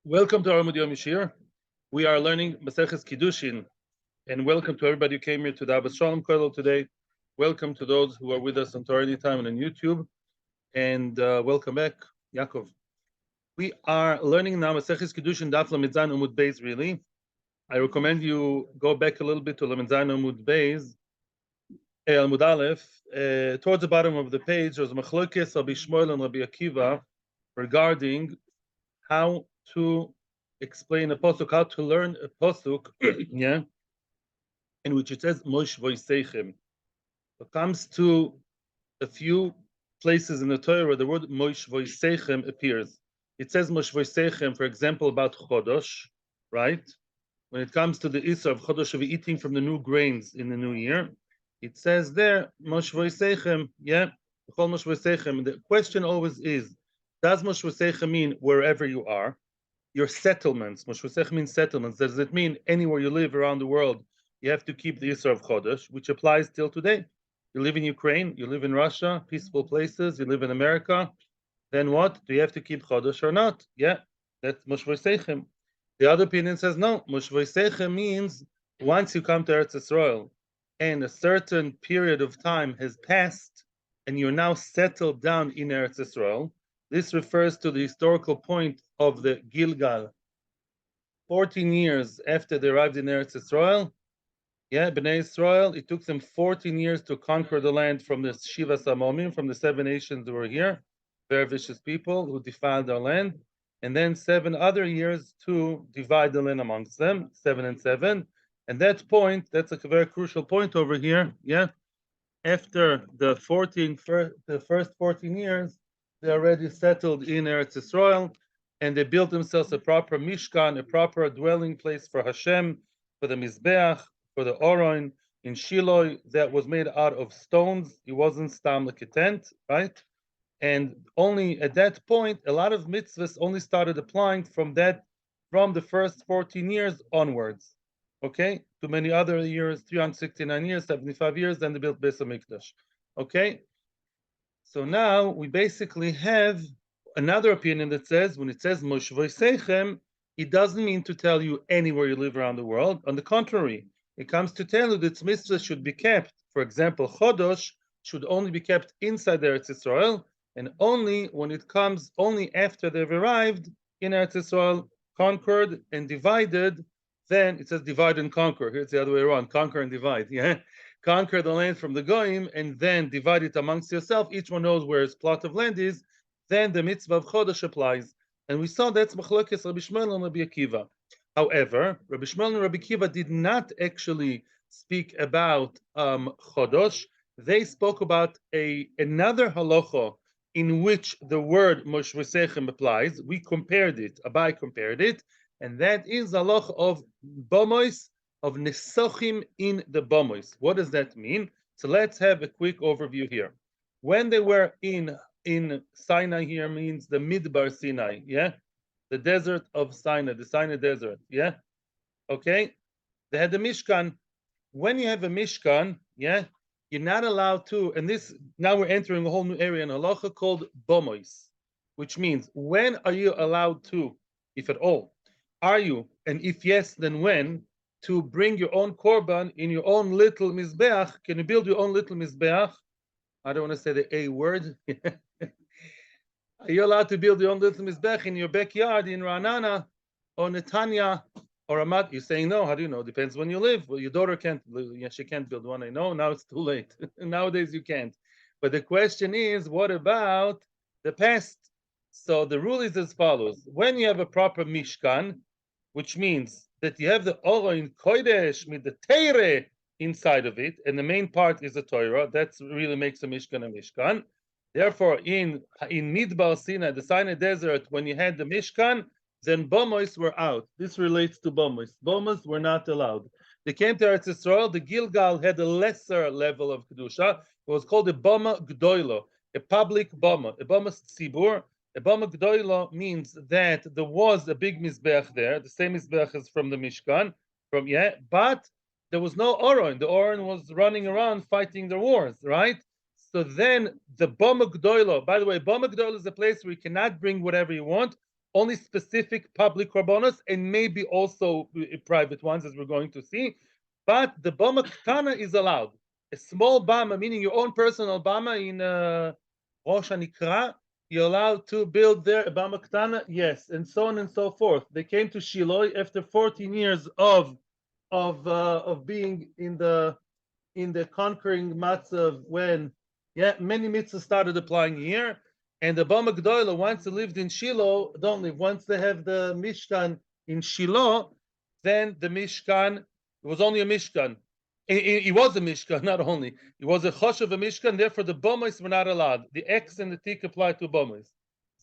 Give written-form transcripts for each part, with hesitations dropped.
Welcome to our Amud Yomi Shiur. We are learning Maseches Kiddushin, and welcome to everybody who came here to the Abbas Shalom Kollel today. Welcome to those who are with us on Torah Anytime and on YouTube, and welcome back, Yaakov. We are learning now Maseches Kiddushin Daf Lamed Zayin Amud Beis. Really, I recommend you go back a little bit to Lamed Zayin Amud Beis, Amud Aleph. Towards the bottom of the page, there's Machlokes Rabbi Shmuel and Rabbi Akiva regarding how to explain a pasuk, how to learn a pasuk, yeah, in which it says Mosh Voiseichem. It comes to a few places in the Torah where the word Mosh Voiseichem appears. It says Mosh Voiseichem, for example, about Chodosh, right? When it comes to the Isra of Chodosh, of eating from the new grains in the new year, it says there Mosh Voiseichem, yeah, Mosh Voiseichem. The question always is, does Mosh Voiseichem mean wherever you are? Your settlements, Mosh Voiseichem means settlements. Does it mean anywhere you live around the world, you have to keep the Isra of Chodesh, which applies till today? You live in Ukraine, you live in Russia, peaceful places, you live in America, then what? Do you have to keep Chodesh or not? Yeah, that's Mosh Voiseichem. The other opinion says no. Mosh Voiseichem means once you come to Eretz Yisrael and a certain period of time has passed and you're now settled down in Eretz Yisrael, this refers to the historical point of the Gilgal. 14 years after they arrived in Eretz Yisrael, yeah, Bnei Israel, it took them 14 years to conquer the land from the Shiva Samomim, from the 7 nations who were here, very vicious people who defiled their land, and then 7 other years to divide the land amongst them, 7 and 7. And that point, that's a very crucial point over here, yeah. After the first 14 years, they already settled in Eretz Yisrael, and they built themselves a proper Mishkan, a proper dwelling place for Hashem, for the Mizbeach, for the Oron in Shiloh that was made out of stones. It wasn't stam like a tent, right? And only at that point, a lot of mitzvahs only started applying from the first 14 years onwards. Okay, to many other years, 369 years, 75 years, then they built Beis HaMikdash. Okay, so now we basically have another opinion that says when it says Mosh Voiseichem, it doesn't mean to tell you anywhere you live around the world. On the contrary, it comes to tell you that mitzvahs should be kept. For example, Chodosh should only be kept inside Eretz Yisrael, and only when it comes, only after they've arrived in Eretz Yisrael, conquered and divided, then it says divide and conquer. Here's the other way around, conquer and divide, yeah? Conquer the land from the Goyim and then divide it amongst yourself. Each one knows where his plot of land is. Then the mitzvah of Chodesh applies. And we saw that's Machlokes Rabbi Shmuel and Rabbi Akiva. However, Rabbi Shmuel and Rabbi Akiva did not actually speak about Chodesh. They spoke about another halacha in which the word Mosh Voiseichem applies. We compared it, Abai compared it, and that is the halacha of Bomois, of Nesochim in the Bomois. What does that mean? So let's have a quick overview here. When they were in Sinai, here means the Midbar Sinai, yeah? The desert of Sinai, the Sinai desert, yeah? Okay? They had the Mishkan. When you have a Mishkan, yeah, you're not allowed to, and this, now we're entering a whole new area in halacha called Bomois, which means when are you allowed to, if at all, are you, and if yes, then when, to bring your own korban in your own little mizbeach? Can you build your own little mizbeach? I don't want to say the A word. Are you allowed to build your own little mizbeach in your backyard in Ra'anana or Netanya or Ramat? You're saying no. How do you know? Depends when you live. Well, your daughter can't. Yeah, she can't build one. I know. Now it's too late. Nowadays you can't. But the question is, what about the past? So the rule is as follows: when you have a proper mishkan, which means that you have the Oron Kodesh with the Teire inside of it, and the main part is the Torah. That really makes a Mishkan a Mishkan. Therefore, in Midbar Sinai, the Sinai desert, when you had the Mishkan, then Bomois were out. This relates to Bomois. Bomois were not allowed. They came to Eretz Yisrael. The Gilgal had a lesser level of Kedusha. It was called a Boma Gdoilo, a public Boma, a Boma Tzibur. A Boma Gdoilo means that there was a big Mizbeach there, the same Mizbeach as from the Mishkan, but there was no Oron. The Oron was running around fighting the wars, right? So then the Boma Gdoilo, by the way, Boma Gdoilo is a place where you cannot bring whatever you want. only specific public korbanos, and maybe also private ones, as we're going to see. But the bama ktana is allowed. A small bama, meaning your own personal bama in Rosh Hanikra, you're allowed to build there a bama ktana, yes, and so on and so forth. They came to Shiloh after 14 years of being in the conquering matzav when many mitzvahs started applying here, and the Bama Gdoila, once they lived in Shiloh, don't live. Once they have the Mishkan in Shiloh, then the Mishkan, it was only a Mishkan. It was a Mishkan, not only. It was a Chosh of a Mishkan, therefore the Bomas were not allowed. The X and the Tik applied to Bomas.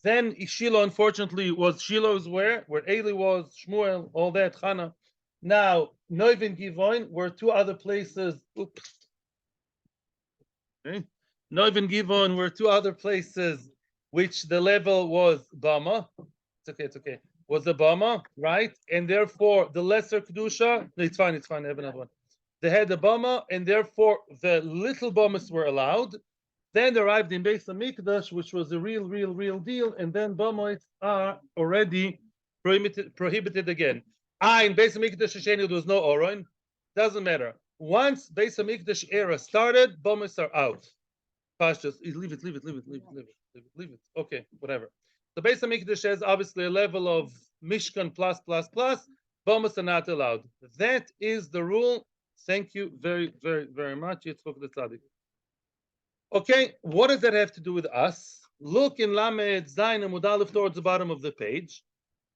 Then Shiloh, unfortunately, Shiloh's where Eli was, Shmuel, all that, Chana. Now, Noiv and Givoin were two other places. Oops. Okay. Noiv and Givoin were two other places which the level was Bama. It's okay. Was the Bama, right? And therefore, the lesser Kedusha, no, it's fine, I have another one. They had the Bama, and therefore, the little Bamas were allowed. Then they arrived in Beis HaMikdash, which was a real deal, and then Bamas are already prohibited again. In Beis HaMikdash Sheni, there was no Oron. Doesn't matter. Once Beis HaMikdash era started, Bamas are out. Just leave it. Okay, whatever. The Beis HaMikdash has obviously a level of Mishkan plus. Bamas are not allowed. That is the rule. Thank you very much. Yitzchok the Tzaddik. Okay, what does that have to do with us? Look in Lamed Zayin Amud Aleph towards the bottom of the page.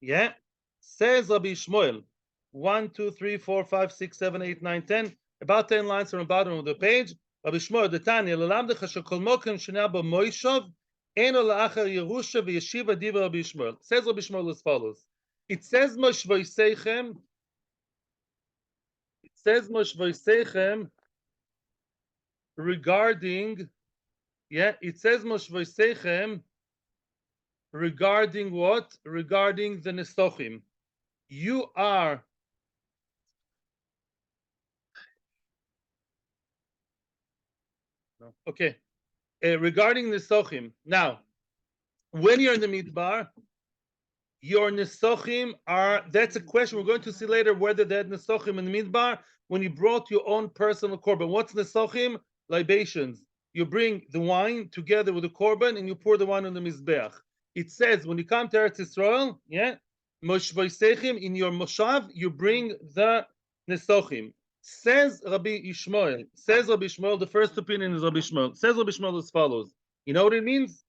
Yeah, says Rabbi Shmuel, 1, 2, 3, 4, 5, 6, 7, 8, 9, 10, about 10 lines from the bottom of the page. Rabbi Shmuel, the Tanya, Lalamdecha shekol mokem shena b'moishav, eno la'achar Yerusha v'yeshiva diva Rabbi Shmuel. Says Rabbi Shmuel as follows. It says Moshvoiseichem. Regarding, it says Moshvoiseichem regarding what? Regarding the Nesochim. You are okay. Regarding Nesochim. Now, when you're in the Midbar, your Nesochim are, that's a question we're going to see later, whether they had Nesochim in the Midbar when you brought your own personal korban. What's Nesochim? Libations. You bring the wine together with the korban and you pour the wine on the Mizbeach. It says when you come to Eretz Yisrael, Moshvoisechim, in your Moshav, you bring the Nesochim. Says Rabbi Ishmael, the first opinion is Rabbi Ishmael. Says Rabbi Ishmael as follows. You know what it means?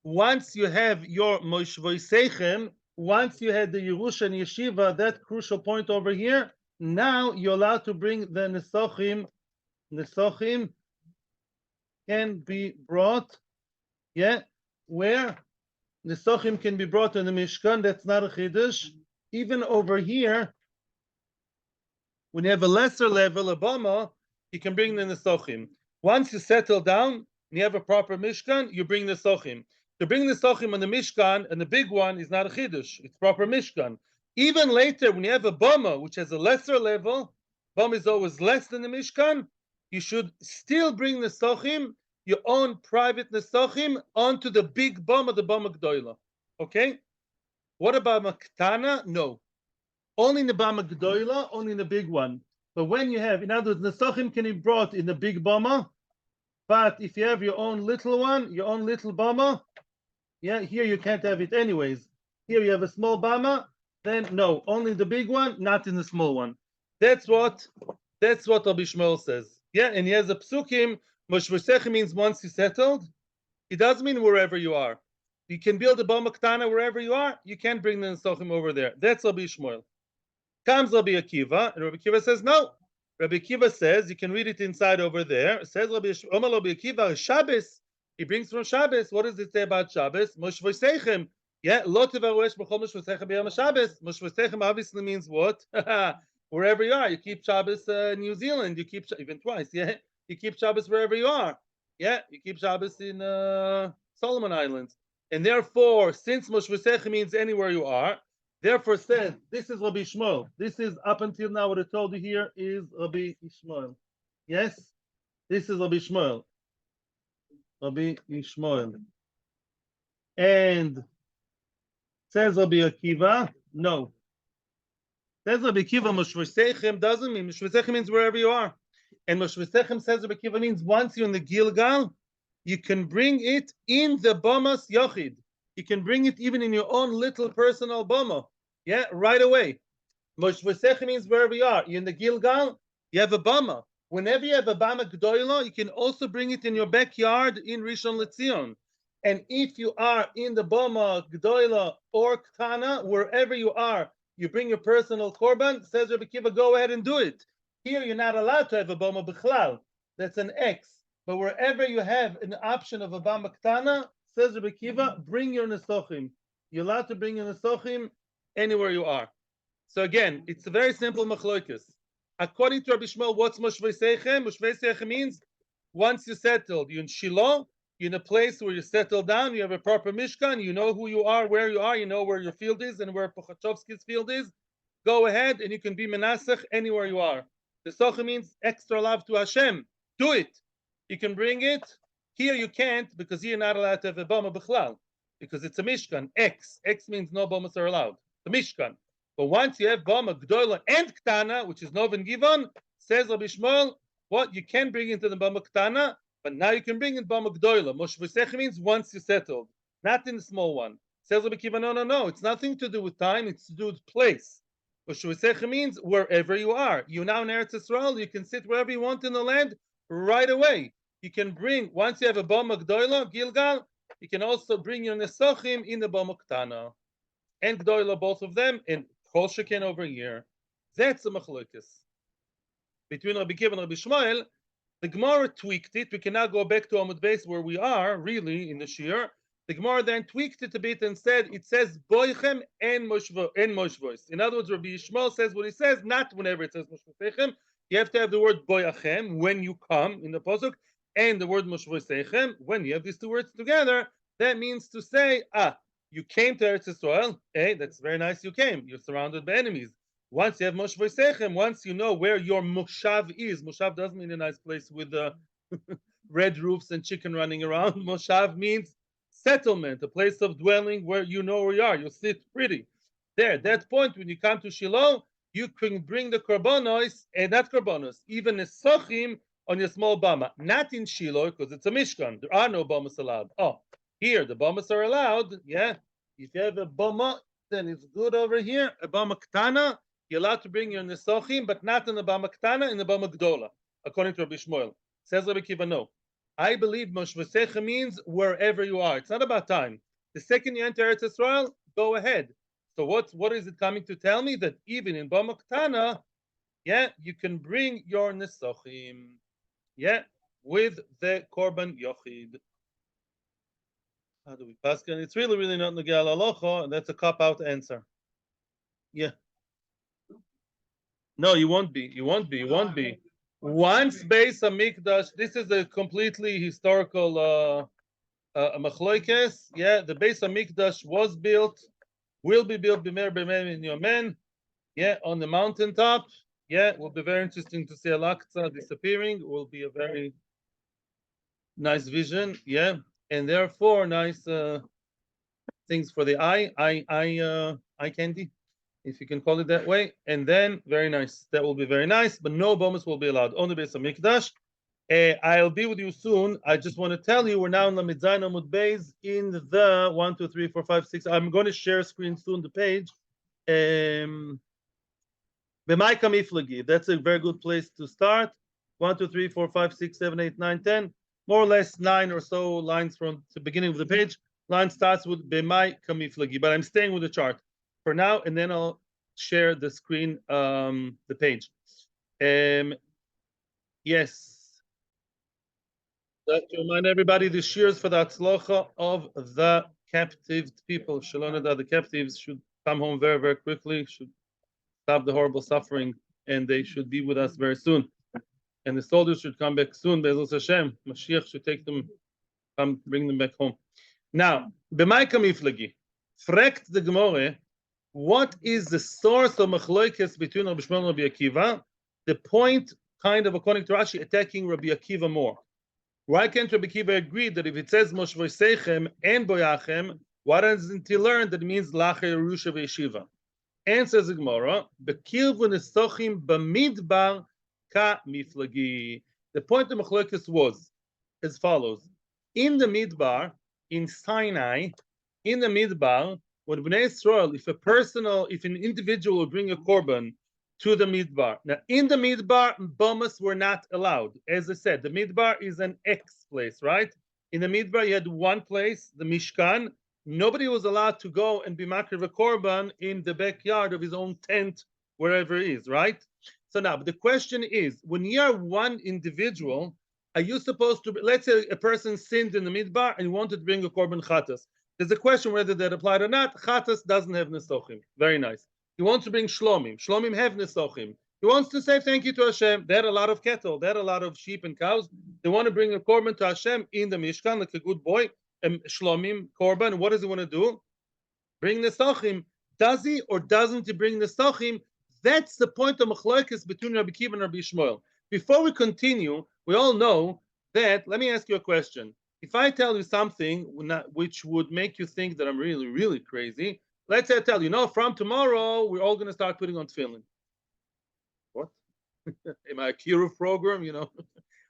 Once you have your Moshvoisechim, once you had the Yerusha and Yeshiva, that crucial point over here, now you're allowed to bring the Nesochim. Nesochim can be brought, where Nesochim can be brought in the Mishkan. That's not a Chiddush. Even over here, when you have a lesser level, a Bama, you can bring the Nesochim. Once you settle down, and you have a proper Mishkan, you bring the Nesochim. To bring the Nesochim on the Mishkan, and the big one is not a Chiddush, it's proper Mishkan. Even later, when you have a Bama, which has a lesser level, Bama is always less than the Mishkan, you should still bring the Nesochim, your own private Nesochim, onto the big Bama, the Bama Gdoila. Okay? What about Maktana? No. Only in the Bama Gdoila, only in the big one. But when you have, in other words, Nesochim can be brought in the big Bama, but if you have your own little one, your own little Bama, here you can't have it anyways. Here you have a small Bama, then no, only the big one, not in the small one. That's what Rabbi Shmuel says. And he has a psukim. Moshvosech means once you settled. It does mean wherever you are. You can build a Bama Ktana wherever you are. You can't bring the Nesochim over there. That's Rabbi Shmuel. Comes Rabbi Akiva, and Rabbi Akiva says no. Rabbi Akiva says, you can read it inside over there. It says Rabbi Akiva, Shabbos. He brings from Shabbos. What does it say about Shabbos? Moshvosechem. Lo tevaruesh b'chol moshvosechem b'yom Shabbos. Moshvosechem obviously means what? Wherever you are. You keep Shabbos New Zealand. You keep even twice. You keep Shabbos wherever you are. You keep Shabbos in Solomon Islands. And therefore, since Moshvosechem means anywhere you are, therefore says, this is Rabbi Shmuel. This is up until now what I told you here is Rabbi Ishmael. Yes? This is Rabbi Shmuel. Rabbi Ishmael. And Says Rabbi Akiva, no. Says Rabbi Akiva, Moshvosechem doesn't mean, Moshvosechem means wherever you are. And Moshvosechem, says Rabbi Akiva, means once you're in the Gilgal, you can bring it in the Bamas Yochid. You can bring it even in your own little personal Bama. Yeah, right away. Moshvosechem means wherever you are. You're in the Gilgal, you have a Bama. Whenever you have a Bama Gdoila, you can also bring it in your backyard in Rishon LeZion. And if you are in the Bama, Gdoila, or Ktana, wherever you are, you bring your personal korban, says Rabbi Kiva, go ahead and do it. Here you're not allowed to have a Bama Bichlal. That's an X. But wherever you have an option of a Bama Ktana, says Rabbi Kiva, bring your Nesochim. You're allowed to bring your Nesochim anywhere you are. So again, it's a very simple machloikis. According to Rabbi Shmuel, what's Moshvosechem? Moshvosechem means once you settled, you're in Shiloh, you're in a place where you settle down, you have a proper Mishkan, you know who you are, where you are, you know where your field is and where Pochachovsky's field is. Go ahead and you can be Menasech anywhere you are. The Socha means extra love to Hashem. Do it. You can bring it. Here you can't because you're not allowed to have a Bama Bichlal because it's a Mishkan. X means no Bamas are allowed. The Mishkan. But once you have Bama, Gdoila, and Ktana, which is Nov and Givon, says Rabbi Shmuel, what you can bring into the Bama Ktana, but now you can bring in Bama Gdoila. Moshvosechem means once you settled, not in the small one. Says Rabbi Kiva, no. It's nothing to do with time, it's to do with place. Moshvosechem means wherever you are. You're now in Eretz Yisrael, you can sit wherever you want in the land right away. You can bring, once you have a Bama Gdoila, Gilgal, you can also bring your Nesochim in the Bama Ktana. And Gdoila, both of them, and Kol Sheken over here. That's a machlokes. Between Rabbi Kiva and Rabbi Shmuel, the Gemara tweaked it. We can now go back to Amud Beis where we are, really, in the Shiur. The Gemara then tweaked it a bit and said, it says, Boichem and Moshvos. In other words, Rabbi Shmuel says what he says, not whenever it says Moshvosechem. You have to have the word Boyachem when you come in the Pasuk, and the word Moshvosechem. When you have these two words together, that means to say, you came to Eretz Yisrael. Hey, that's very nice you came. You're surrounded by enemies. Once you have Moshvosechem, once you know where your Moshav is, Moshav doesn't mean a nice place with red roofs and chicken running around. Moshav means settlement, a place of dwelling where you know where you are. You sit pretty. There, at that point, when you come to Shiloh, you can bring the korbanos, and not korbanos, even a sochim on your small bama. Not in Shiloh, because it's a Mishkan. There are no bamas allowed. Here, the bamas are allowed. Yeah. If you have a bama, then it's good over here. A bama ktana, you're allowed to bring your nesochim, but not in the bama ktana, in the bama gdola, according to Rabbi Shmuel. Says Rabbi Kiva, no. I believe Moshvosechem means wherever you are. It's not about time. The second you enter Eretz Yisrael, go ahead. So what is it coming to tell me? That even in bama ktana, yeah, you can bring your nesochim, yeah, with the korban yochid. How do we pass? It's really not Nagel Alocha, and that's a cop-out answer. Yeah. No, you won't be. Once Beis Hamikdash, this is a completely historical machloikes. Yeah, the Beis Hamikdash was built, will be built b'mer b'mem in Yomen. Yeah, on the mountaintop. Yeah, it will be very interesting to see Al-Aqsa disappearing. It will be a very nice vision. Yeah. And therefore, nice things for the eye candy, if you can call it that way. And then, very nice. That will be very nice, but no bomas will be allowed. Only Beis Hamikdash. I'll be with you soon. I just want to tell you, we're now in Lamed Zayin Amud Beis in the 1, 2, 3, 4, 5, 6. I'm going to share screen soon, the page. B'mai Kamiflagi. That's a very good place to start. 1, 2, 3, 4, 5, 6, 7, 8, 9, 10. More or less 9 or so lines from the beginning of the page. Line starts with B'mai Kamiflagi, but I'm staying with the chart for now, and then I'll share the screen, the page. Yes. To remind everybody, the shiurs for the Atzlocha of the captive people. Shalom, the captives should come home very, very quickly, should stop the horrible suffering, and they should be with us very soon. And the soldiers should come back soon. Be'ezras Hashem, Mashiach should take them, bring them back home. Now, B'mai Kamiflagi, fragt the Gemara, what is the source of machloikes between Rabbi Shmuel and Rabbi Akiva? The point, kind of according to Rashi, attacking Rabbi Akiva more. Why can't Rabbi Akiva agree that if it says Moshvosechem and Boyachem, Why doesn't he learn that it means lacher Yerusha ve'yeshiva? Answers the Gemara, Bekirvu nesochim b'midbar ka miflagi. The point of Machlokes was as follows. In the Midbar, in Sinai, in the Midbar, when Bnei Israel, if an individual would bring a korban to the Midbar. Now, in the Midbar, bomas were not allowed. As I said, the Midbar is an X place, right? In the Midbar, you had one place, the Mishkan. Nobody was allowed to go and be makriv a korban in the backyard of his own tent, wherever it is, right? So now, the question is, when you are one individual, are you supposed to, let's say a person sinned in the midbar and wanted to bring a korban chatas. There's a question whether that applied or not. Chatas doesn't have nesochim. Very nice. He wants to bring shlomim. Shlomim have nesochim. He wants to say thank you to Hashem. They had a lot of cattle. They had a lot of sheep and cows. They want to bring a korban to Hashem in the Mishkan, like a good boy. Shlomim, korban. What does he want to do? Bring nesochim. Does he or doesn't he bring nesochim? That's the point of machlokes between Rabbi Akiva and Rabbi Shmuel. Before we continue, we all know that, let me ask you a question. If I tell you something which would make you think that I'm really, really crazy, let's say I tell you, from tomorrow, we're all going to start putting on tefillin. What? Am I a Kiruv program?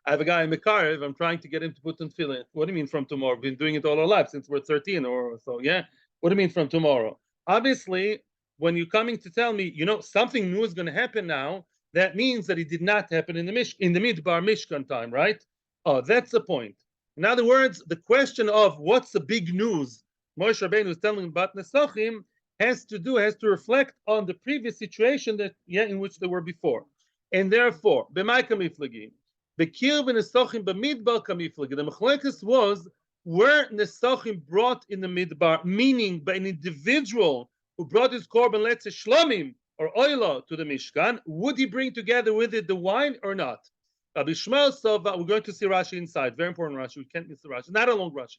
I have a guy in Mekarev, I'm trying to get him to put on tefillin. What do you mean from tomorrow? We've been doing it all our lives since we're 13 or so, yeah? What do you mean from tomorrow? Obviously, when you're coming to tell me, something new is going to happen now, that means that it did not happen in the Midbar Mishkan time, right? Oh, that's the point. In other words, the question of what's the big news Moshe Rabbeinu was telling about Nesochim has to reflect on the previous situation in which they were before. And therefore, b'may kamiflagi, b'kir v'nesochim b'midbar kamiflagi. The machlokes was were Nesochim brought in the Midbar, meaning by an individual who brought his korban, let's say shlomim or oila to the Mishkan, would he bring together with it the wine or not? Rabbi Shmuel Sova, we're going to see Rashi inside. Very important Rashi. We can't miss the Rashi. Not a long Rashi.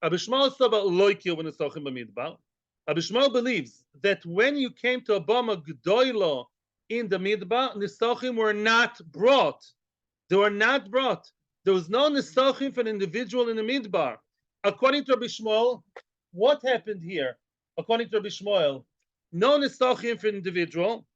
Rabbi Shmuel Sova loikil v'nesochim b'midbar. Rabbi Shmuel believes that when you came to a bama gdoilo in the Midbar, nesochim were not brought. They were not brought. There was no nesochim for an individual in the Midbar. According to Rabbi Shmuel, what happened here? According to Rabbi Shmuel, no nesochim for an individual,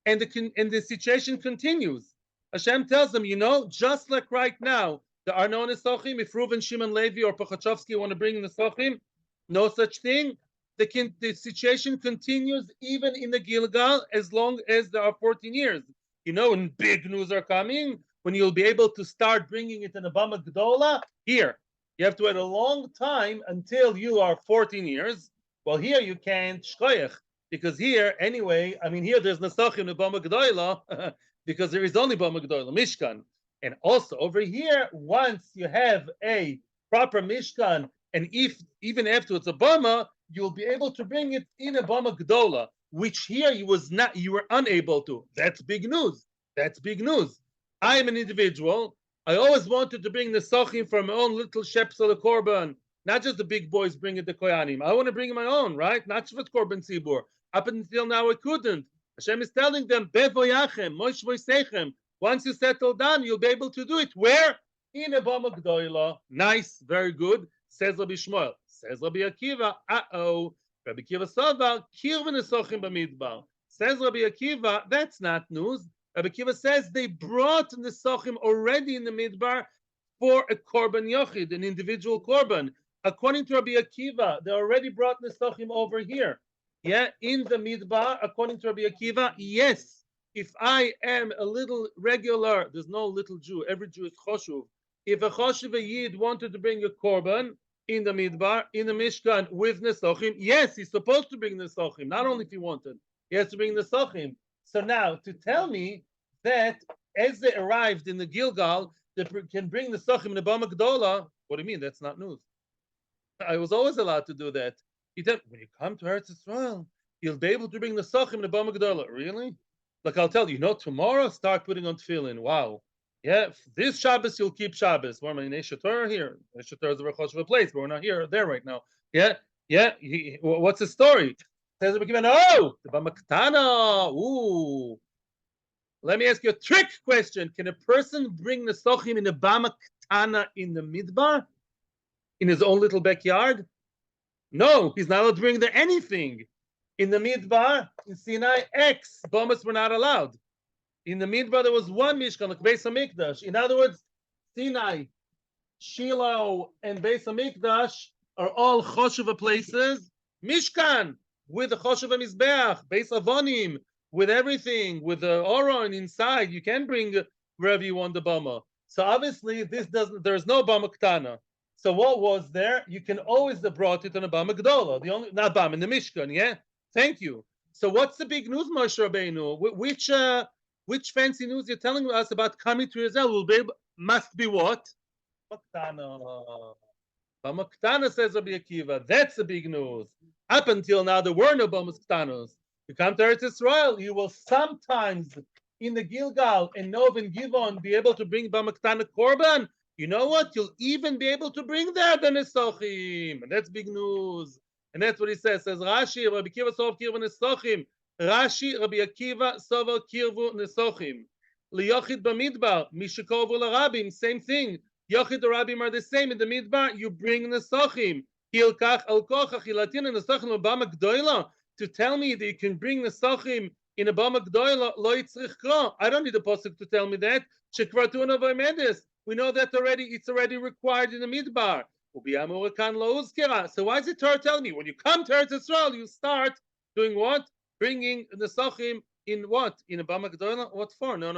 and the situation continues. Hashem tells them, just like right now, there are no nesochim. If Reuven, Shimon, Levi, or Pachachovsky want to bring nesochim, no such thing. The situation continues even in the Gilgal as long as there are 14 years. When big news are coming, when you'll be able to start bringing it in a Bama Gdola, here. You have to wait a long time until you are 14 years. Well, here you can't shkoyach, because here, anyway, here there's nesochim in the Bama Gdola, because there is only Bama Gdola, Mishkan. And also over here, once you have a proper Mishkan, and even after it's a Bama, you'll be able to bring it in a Bama Gdola, which here you were unable to. That's big news. That's big news. I am an individual. I always wanted to bring the Nesochim from my own little Shepsel the Korban. Not just the big boys bring it the Koyanim. I want to bring my own, right? Not just Korban Tzibur. Up until now, I couldn't. Hashem is telling them, Bevoyachem, Mosh Voisechem. Once you settle down, you'll be able to do it. Where? In a Bama Gdoila. Nice, very good. Says Rabbi Shmuel. Says Rabbi Akiva. Rabbi Akiva Sova, Kirv Nesochim B'midbar. Says Rabbi Akiva, that's not news. Rabbi Akiva says they brought Nesochim already in the Midbar for a Korban Yochid, an individual Korban. According to Rabbi Akiva, they already brought Nesochim over here. Yeah, in the Midbar, according to Rabbi Akiva, yes. If I am a little regular, there's no little Jew, every Jew is Choshuv. If a Choshuv Yid wanted to bring a Korban in the Midbar, in the Mishkan with Nesochim, yes, he's supposed to bring Nesochim, not only if he wanted, he has to bring Nesochim. So now, to tell me that as they arrived in the Gilgal, they can bring Nesochim in the Bama Gdola, what do you mean? That's not news. I was always allowed to do that. He said, when you come to Eretz Israel, you'll be able to bring Nesochim in the Bama Gdola. Really? Like I'll tell you, tomorrow start putting on tefillin. Wow. Yeah, this Shabbos you'll keep Shabbos. We're in Eshet Torah here. Eshet Torah is a very close place, but we're not there right now. Yeah. What's the story? Says the Bama Ketana. Ooh. Let me ask you a trick question. Can a person bring Nesochim in the Bama Ketana in the Midbar? In his own little backyard? No, he's not allowed to bring there anything. In the Midbar, in Sinai, X, bombas were not allowed. In the Midbar, there was one Mishkan, like Beis HaMikdash. In other words, Sinai, Shiloh, and Beis HaMikdash are all Choshev places. Mishkan, with the Choshev Mizbeach, Beis Avonim, with everything, with the Oron inside. You can bring wherever you want the Bama. So obviously, there's no Bama Ktana. So what was there? You can always have brought it on a Bama Gdola. The only, not Bama, in the Mishkan, yeah? Thank you. So what's the big news, Moshe Rabbeinu? Which fancy news you're telling us about coming to Israel must be what? Maktana. Maktana, says Rabbi Akiva. That's the big news. Up until now, there were no Bamaktanos. You come to Eretz Israel, you will sometimes in the Gilgal and Nov and Givon be able to bring Bamaktana Korban. You know what? You'll even be able to bring there the Nesochim. And that's big news. And that's what he says. Says Rashi, Rabbi Akiva Sov Kirvu Nesochim. Rashi, Rabbi Akiva Sov Kirvu Nesochim. Liyochid Bamidbar, Mishikovu Larabim, same thing. Yochid the Rabbim are the same. In the Midbar, you bring Nesochim. Hilkach al Kochach Hilatin and Nesochim Obama Gdoila. To tell me that you can bring Nesochim in a Bama Gdoila, Lo Yitzrich Kro. I don't need a posuk to tell me that. Shekvartuna Vaymedes. We know that already. It's already required in the Midbar. So why is the Torah telling me when you come to Eretz Yisrael, you start doing what? Bringing the Nesochim in what? In a Bama Gdoila? What for? No.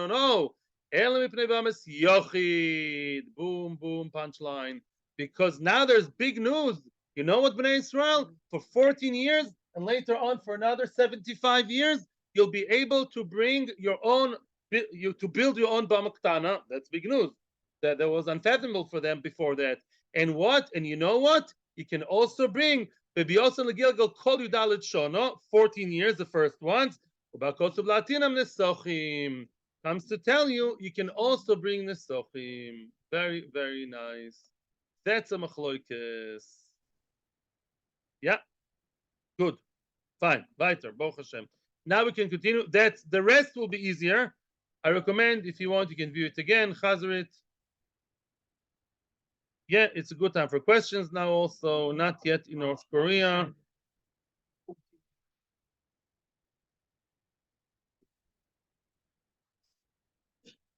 Boom, boom, punchline. Because now there's big news. You know what, Bnei Israel? For 14 years and later on for another 75 years, you'll be able to bring your own, to build your own Bama Ktana. That's big news. That was unfathomable for them before that. And what? And you know what? You can also bring Bebiyos and Gilgal Kol Yudalit Shono, 14 years, the first ones. Comes to tell you, you can also bring Nesochim. Very, very nice. That's a machloikes. Yeah, good, fine. Weiter, Baruch Hashem. Now we can continue. That's the rest will be easier. I recommend if you want, you can view it again. Chazar it. Yeah, it's a good time for questions now. Also, not yet in North Korea.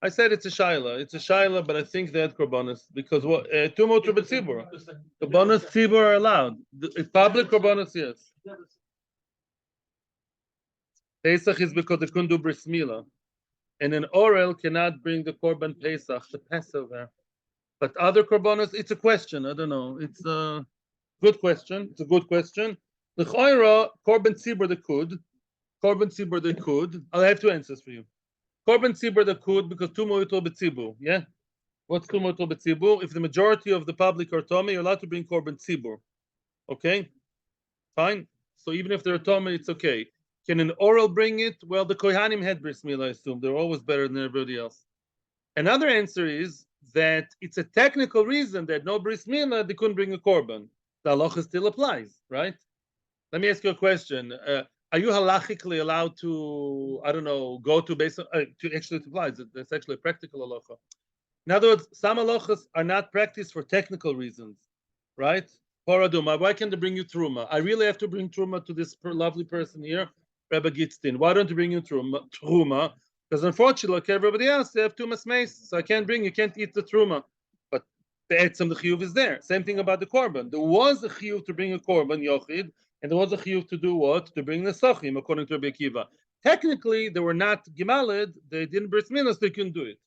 I said it's a Shiloh. It's a Shiloh, but I think they had korbanos because what? Two more to Tzibur. Korbanos Tzibur are allowed. It's public korbanos, yes. Pesach is because they couldn't do bris milah, and an oral cannot bring the korban Pesach, the Passover. But other korbanos, it's a question. I don't know. It's a good question. It's a good question. The Choira korban Tzibur they could. Korban Tzibur they could. I'll have two answers for you. Korban Tzibur they could because two mo'itol b'tzibur. Yeah, what's two mo'itol b'tzibur? If the majority of the public are Tomei, you're allowed to bring Korban Tzibur. Okay, fine. So even if they're Tomei, it's okay. Can an oral bring it? Well, the Kohanim had bris milah, I assume. They're always better than everybody else. Another answer is that it's a technical reason that no bris milah, they couldn't bring a korban. The halacha still applies, right? Let me ask you a question. Are you halachically allowed to, I don't know, go to base to actually apply? That's actually a practical halacha. In other words, some halachas are not practiced for technical reasons, right? Paraduma, why can't they bring you truma? I really have to bring truma to this lovely person here, Rabbi Gitztin. Why don't you bring you truma? Because unfortunately, like everybody else, they have tumas meis, so I can't bring. You can't eat the truma. But the etzem, the chiyuv is there. Same thing about the korban. There was a chiyuv to bring a korban yochid. And there was a chiyuv to do what? To bring the Nesochim, according to Rabbi Akiva. Technically, they were not Gimalid, they didn't bris milah, so they couldn't do it.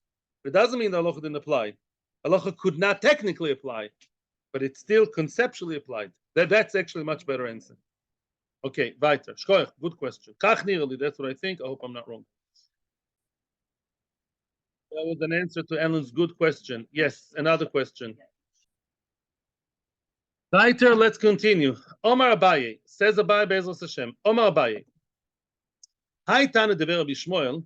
But it doesn't mean the halacha didn't apply. Halacha could not technically apply, but it still conceptually applied. That's actually a much better answer. Okay, weiter. Shkoyach, good question. Kach nirali, that's what I think. I hope I'm not wrong. That was an answer to Ellen's good question. Yes, another question. Weiter, let's continue. Omar Abaye, says Abaye Be'ezras Hashem. Omar Abaye. Hi Tana Dever Rabbi Shmuel.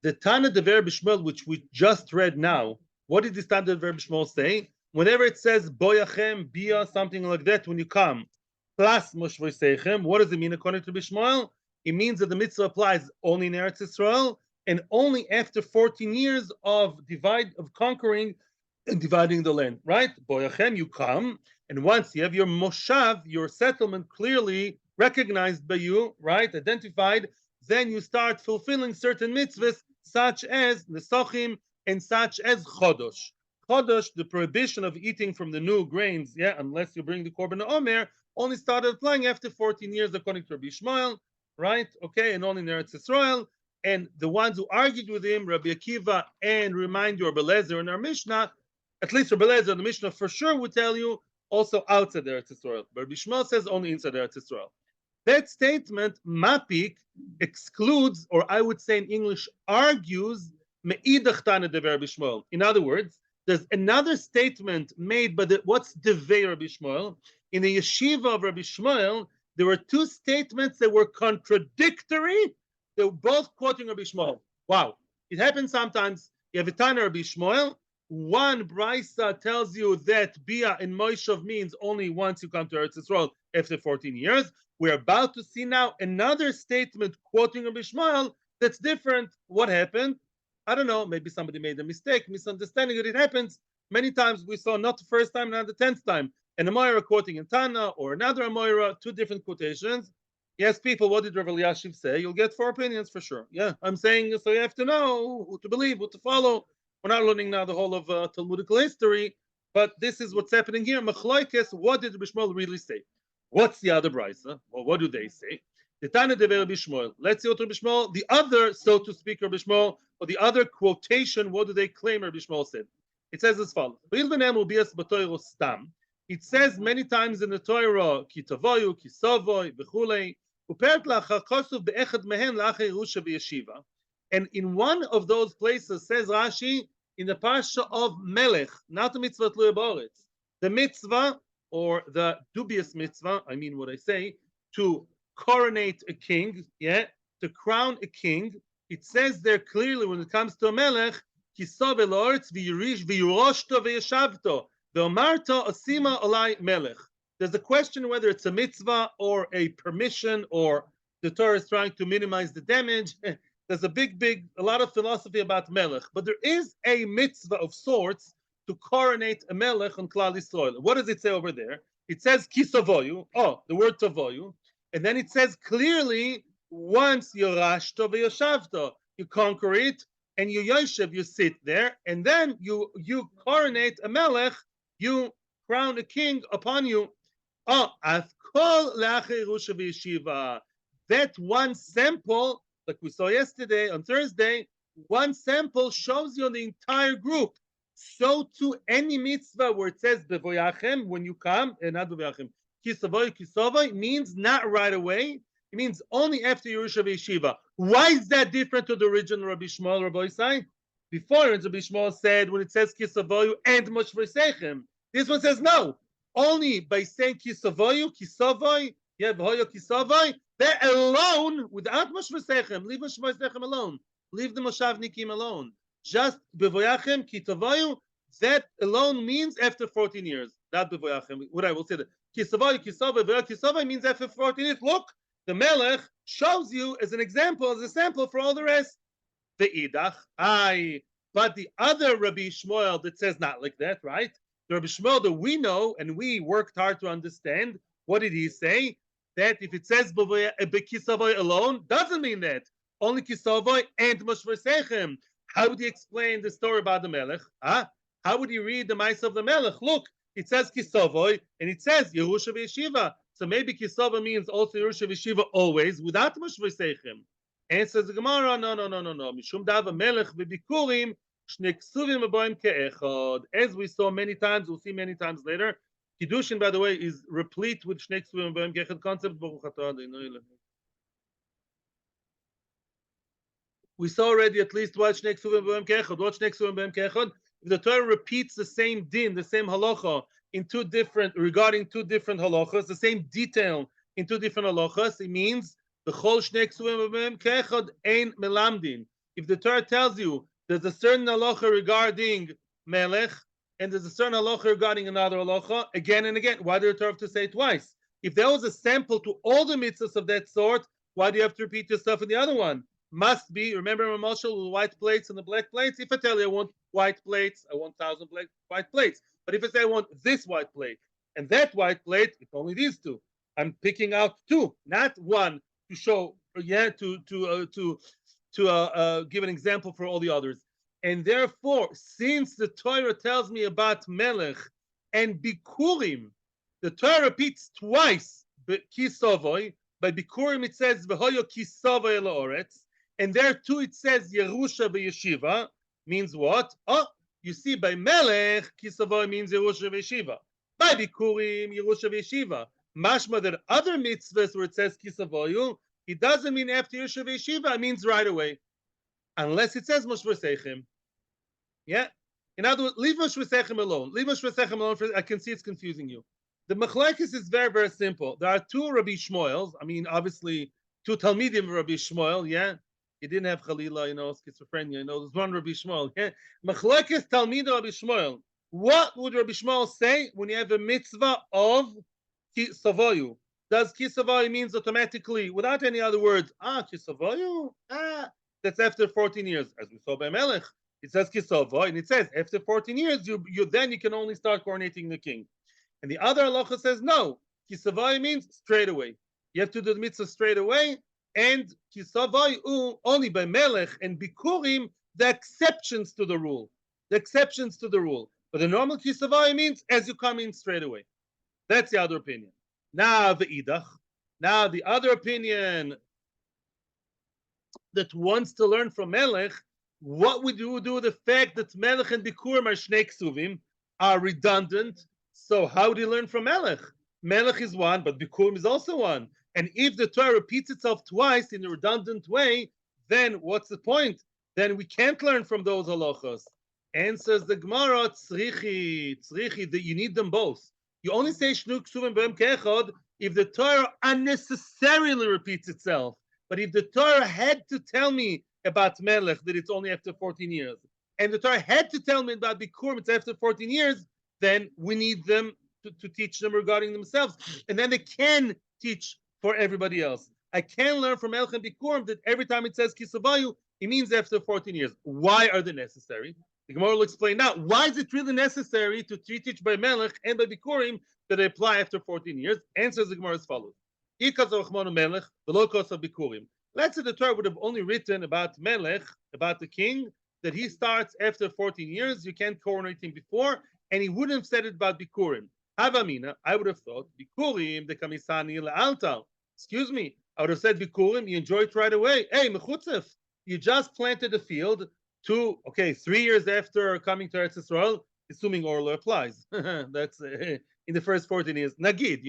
The Tana Dever Rabbi Shmuel, which we just read now, what did this Tana Dever Rabbi Shmuel say? Whenever it says Boyachem, Bia, something like that, when you come, plus Moshvoisechem, what does it mean according to Rabbi Shmuel? It means that the mitzvah applies only in Eretz Yisrael and only after 14 years of conquering and dividing the land, right? Boyachem, you come. And once you have your moshav, your settlement clearly recognized by you, right, identified, then you start fulfilling certain mitzvahs such as nesachim and such as chodosh. Chodosh, the prohibition of eating from the new grains, yeah, unless you bring the korban omer, only started applying after 14 years, according to Rabbi Shmuel, right? Okay, and only in Eretz Yisrael. And the ones who argued with him, Rabbi Akiva, and remind you, Rabbi Lezer in our Mishnah, at least Rabbi Lezer, the Mishnah for sure would tell you also outside Eretz Yisrael. But Rabbi Shmuel says only inside Eretz Yisrael. That statement, mapik, excludes, or I would say in English, argues, me'idach tana de Rabbi Shmuel. In other words, there's another statement made by what's devei Rabbi Shmuel. In the yeshiva of Rabbi Shmuel, there were two statements that were contradictory. They were both quoting Rabbi Shmuel. Wow. It happens sometimes. You have a Tana Rabbi Shmuel. One brisa tells you that Bia in Moshav means only once you come to Eretz Yisrael after 14 years. We're about to see now another statement quoting Rabbi Shmuel that's different. What happened? I don't know. Maybe somebody made a mistake, misunderstanding it. It happens many times. We saw not the first time, not the 10th time. An Amoira quoting in Tana or another Amoira, two different quotations. Yes, people, what did Rav Eliashiv say? You'll get 4 opinions for sure. Yeah, I'm saying, so you have to know who to believe, who to follow. We're not learning now the whole of Talmudical history, but this is what's happening here. Machloikes, what did Rabbi Shmuel really say? What's the other brisa? Well, what do they say? The Tana de Rabbi Shmuel. Let's see what Rabbi Shmuel, the other, so to speak, Rabbi Shmuel, or the other quotation, what do they claim Rabbi Shmuel said? It says as follows. It says many times in the Torah, ki tavoyu, ki sovoy, v'chulei, and in one of those places, says Rashi, in the parsha of Melech, not the mitzvah tluya ba'aretz, the mitzvah, or the dubious mitzvah, I mean what I say, to coronate a king, yeah, to crown a king, it says there clearly when it comes to a Melech, kisov el'oretz v'yiroshto v'yeshavto, v'omarto asima olai Melech. There's a question whether it's a mitzvah or a permission, or the Torah is trying to minimize the damage. There's a lot of philosophy about Melech, but there is a mitzvah of sorts to coronate a Melech on Klal Yisrael. What does it say over there? It says kisavoyu, the word tavoyu, and then it says clearly, once yorashto v'yoshavto, you conquer it, and you yoshev, you sit there, and then you coronate a Melech, you crown a king upon you. That one sample, like we saw yesterday on Thursday, one sample shows you the entire group. So to any mitzvah where it says bevoyachem, when you come, and not bevoyachem, kisavoy means not right away. It means only after Yerusha Yeshiva. Why is that different to the original Rabbi Shmuel, Rabbi Isai? Before, Rabbi Shmuel said when it says kisavoyu and moshvesechem, this one says no. Only by saying kisavoyu, kisavoy, v'hoyo kisavoy, that alone, without moshvesechem, leave moshvesechem alone, leave the moshavnikim alone. Just bevoyachem, kitavoyu, that alone means after 14 years. Not bevoyachem. What I will say that kisavoyu, kisavoy, v'hoyo kisavoy means after 14 years. Look, the Melech shows you as an example, as a sample for all the rest. The idach, but the other Rabbi Shmuel that says not like that, right? The Rabbi Shmuel that we know and we worked hard to understand, what did he say? That if it says kisavoy alone, doesn't mean that. Only kisavoy and moshvesechem. How would he explain the story about the Melech? How would he read the mice of the Melech? Look, it says kisavoy and it says Yerusha v'yeshiva. So maybe kisavoy means also Yerusha v'yeshiva always without moshvesechem. Answers the Gemara, no. Mishum dava Melech v'bikurim. As we saw many times, we'll see many times later. Kiddushin, by the way, is replete with Shnei Ksuvim Boim Kechad concept. We saw already at least what Shnei Ksuvim Boim Kechad. What Shnei Ksuvim Boim Kechad? If the Torah repeats the same din, the same halacha regarding two different halachas, the same detail in two different halachas, it means the Chol Shnei Ksuvim Boim Kechad ein melamdin. If the Torah tells you there's a certain halacha regarding Melech, and there's a certain halacha regarding another halacha, again and again. Why do you have to say it twice? If there was a sample to all the mitzvahs of that sort, why do you have to repeat yourself in the other one? Must be, remember Ramashal with the white plates and the black plates? If I tell you I want white plates, I want 1,000 white plates. But if I say I want this white plate, And that white plate, it's only these two. I'm picking out two, not one, to show, to give an example for all the others. And therefore, since the Torah tells me about Melech and Bikurim, the Torah repeats twice Kisavoy. By Bikurim it says V'hoyo Kisavoy La'oretz, and there too it says Yerusha V'Yeshiva. Means what? Oh, you see, by Melech Kisavoy means Yerusha V'Yeshiva. By Bikurim Yerusha V'Yeshiva. Mashma that other mitzvahs where it says Kisavoyu, it doesn't mean after Yerusha V'Yeshiva. It means right away, unless it says Moshe V'Seichem. Yeah. In other words, leave Moshe V'Seichem alone. Leave Moshe V'Seichem alone. I can see it's confusing you. The machlekes is very, very simple. There are two Rabbi Shmuels. I mean, obviously, two Talmidim of Rabbi Shmuel. Yeah, he didn't have Chalila, schizophrenia. There's one Rabbi Shmuel. Yeah, machlekes Talmid Rabbi Shmuel. What would Rabbi Shmuel say when you have a mitzvah of kisavoyu? Does kisavoyu means automatically, without any other words? Kisavoyu. That's after 14 years, as we saw by Melech. It says kisavoyu, and it says after 14 years, you can only start coronating the king. And the other halacha says no. Kisavai means straight away. You have to do the mitzvah straight away. And kisavai only by melech and bikurim, the exceptions to the rule. The exceptions to the rule. But the normal kisavai means as you come in straight away. That's the other opinion. Now the idach. Now the other opinion that wants to learn from melech, what would you do with the fact that melech and bikurim are shnei ksuvim, are redundant? So how do you learn from Melech? Melech is one, but Bikurim is also one. And if the Torah repeats itself twice in a redundant way, then what's the point? Then we can't learn from those halachos. Answers the Gemara, tzrichi, that you need them both. You only say Shnu Ksuvim B'em Kechod if the Torah unnecessarily repeats itself. But if the Torah had to tell me about Melech, that it's only after 14 years, and the Torah had to tell me about Bikurim, it's after 14 years, then we need them to teach them regarding themselves. And then they can teach for everybody else. I can learn from Melech and Bikurim that every time it says Kisavayu, it means after 14 years. Why are they necessary? The Gemara will explain now. Why is it really necessary to teach by Melech and by Bikurim that they apply after 14 years? Answers the Gemara as follows. Let's say the Torah would have only written about Melech, about the king, that he starts after 14 years. You can't coronate him before. And he wouldn't have said it about Bikurim. Havamina, I would have thought, Bikurim, the Kamisani La'alta. Excuse me, I would have said Bikurim, you enjoy it right away. Hey, Mechutzef, you just planted a field 3 years after coming to Eretz Yisrael, assuming Orla applies. That's in the first 14 years. Nagid,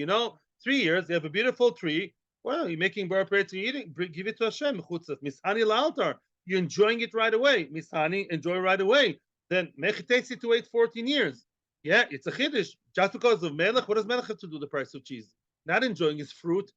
3 years, you have a beautiful tree. Well, you're making bar bread to eating, give it to Hashem, Mechutzef. Mishani La'altar, you're enjoying it right away. Mishani, enjoy right away. Then Mech takes it to wait 14 years. Yeah, it's a chiddush. Just because of Melech, what does Melech have to do with the price of cheese? Not enjoying his fruit.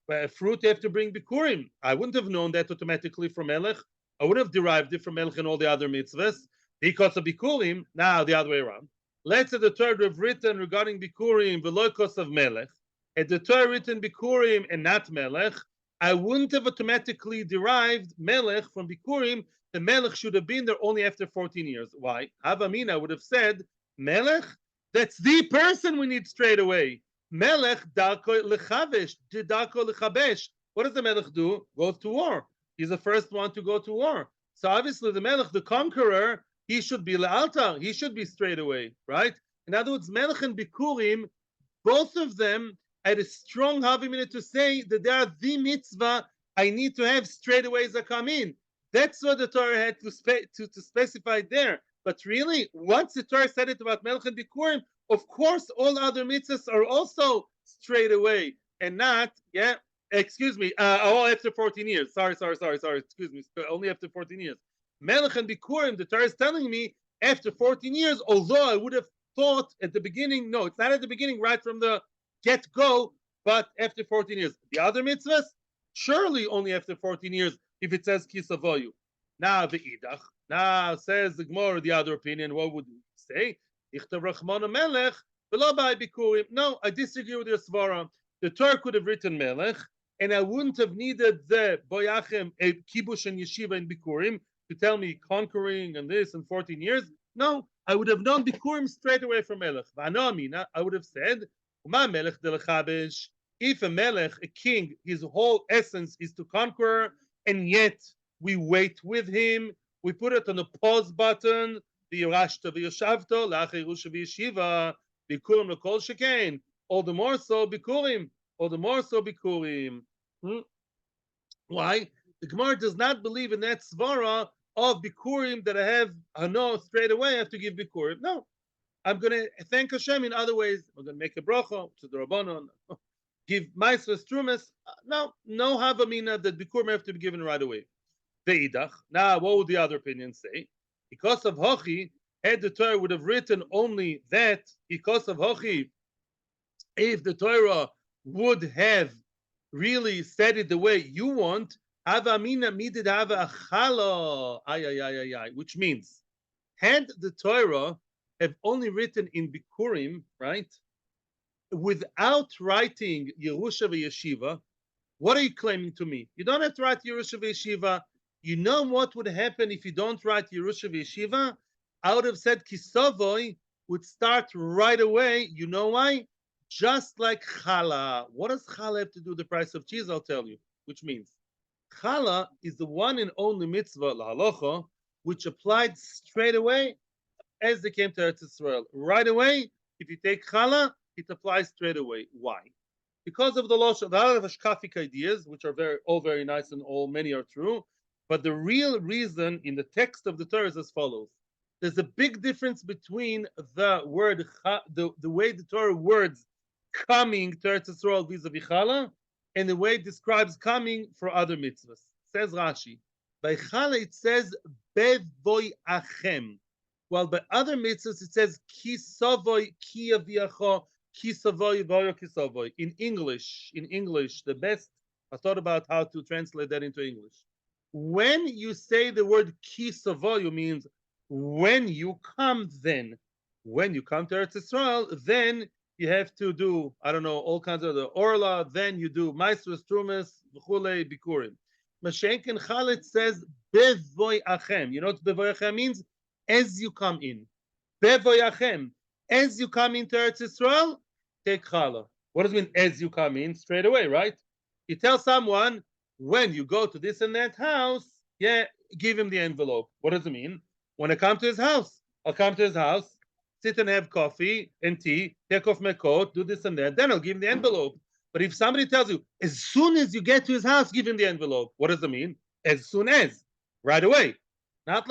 By fruit, you have to bring Bikurim. I wouldn't have known that automatically from Melech. I would have derived it from Melech and all the other mitzvahs. Because of Bikurim, now the other way around. Let's say the Torah have written regarding Bikurim, Veloikos of Melech. Had the Torah written Bikurim and not Melech, I wouldn't have automatically derived Melech from Bikurim. The Melech should have been there only after 14 years. Why? Havamina would have said, Melech, that's the person we need straight away. Melech darko lechavesh, darko lechabesh. What does the Melech do? Goes to war. He's the first one to go to war. So obviously the Melech, the conqueror, he should be le'alta. He should be straight away, right? In other words, Melech and Bikurim, both of them had a strong havamina to say that they are the mitzvah I need to have straight away as I come in. That's what the Torah had to specify there. But really, once the Torah said it about Melech and Bikurim, of course, all other mitzvahs are also straight away and not, all after 14 years. Sorry. Excuse me, only after 14 years. Melech and Bikurim, the Torah is telling me after 14 years, although I would have thought at the beginning, no, it's not at the beginning, right from the get-go, but after 14 years. The other mitzvahs, surely only after 14 years, if it says Kisavoyu. Now, Ve'idach. Now, says the Gemara, the other opinion, what would we say? Ichtav Rachmana Melech, v'lo b'ai Bikurim. No, I disagree with your svara. The Torah could have written Melech, and I wouldn't have needed the Boyachem, a Kibush and Yeshiva and Bikurim to tell me conquering and this and 14 years. No, I would have known Bikurim straight away from Melech. V'ano Amina, I would have said, If a melech, a king, his whole essence is to conquer, and yet we wait with him, we put it on the pause button, all the more so bikurim, all the more so bikurim. Why? The Gemara does not believe in that svara of bikurim that I have, I know straight away I have to give bikurim. No, I'm going to thank Hashem in other ways. I'm going to make a bracha to the Rabbanon, give Maisras Trumas. No havamina that bikurim have to be given right away. Ve'idach. Now, what would the other opinion say? Because of Hochi, had the Torah would have written only that, because of Hochi, if the Torah would have really said it the way you want, which means, had the Torah have only written in Bikurim, right, without writing Yerusha v'Yeshiva, what are you claiming to me? You don't have to write Yerusha v'Yeshiva. You know what would happen if you don't write Yerusha v'Yeshiva? I would have said Kisavoy would start right away. You know why? Just like Chala. What does Chala have to do with the price of cheese? I'll tell you. Which means Chala is the one and only mitzvah, la halacha, which applied straight away as they came to Eretz Israel. Right away, if you take Chala, it applies straight away. Why? Because of the loss of a lot of Ashkafic ideas, which are all very nice and many are true. But the real reason in the text of the Torah is as follows. There's a big difference between the word, the way the Torah words coming to Eretz Yisrael vis-a-vis Chala, and the way it describes coming for other mitzvahs. Says Rashi, by Chala it says bevoy achem, while by other mitzvahs it says ki savoy ki aviacho ki savoy voyo ki savoy. In English, the best I thought about how to translate that into English. When you say the word ki savoy, means when you come, then when you come to Eretz Yisrael, then you have to do, I don't know, all kinds of the orla, then you do maestros, trumas, v'chulei, bikurim. Mashenken Chalet says, bevoy achem. You know what bevoy achem means? As you come in. Bevoy achem. As you come into Eretz Yisrael, take challah. What does it mean, as you come in? Straight away, right? You tell someone, when you go to this and that house, yeah, give him the envelope. What does it mean? When I come to his house, I'll come to his house, sit and have coffee and tea, take off my coat, do this and that, then I'll give him the envelope. But if somebody tells you, as soon as you get to his house, give him the envelope, what does it mean? As soon as, right away. Not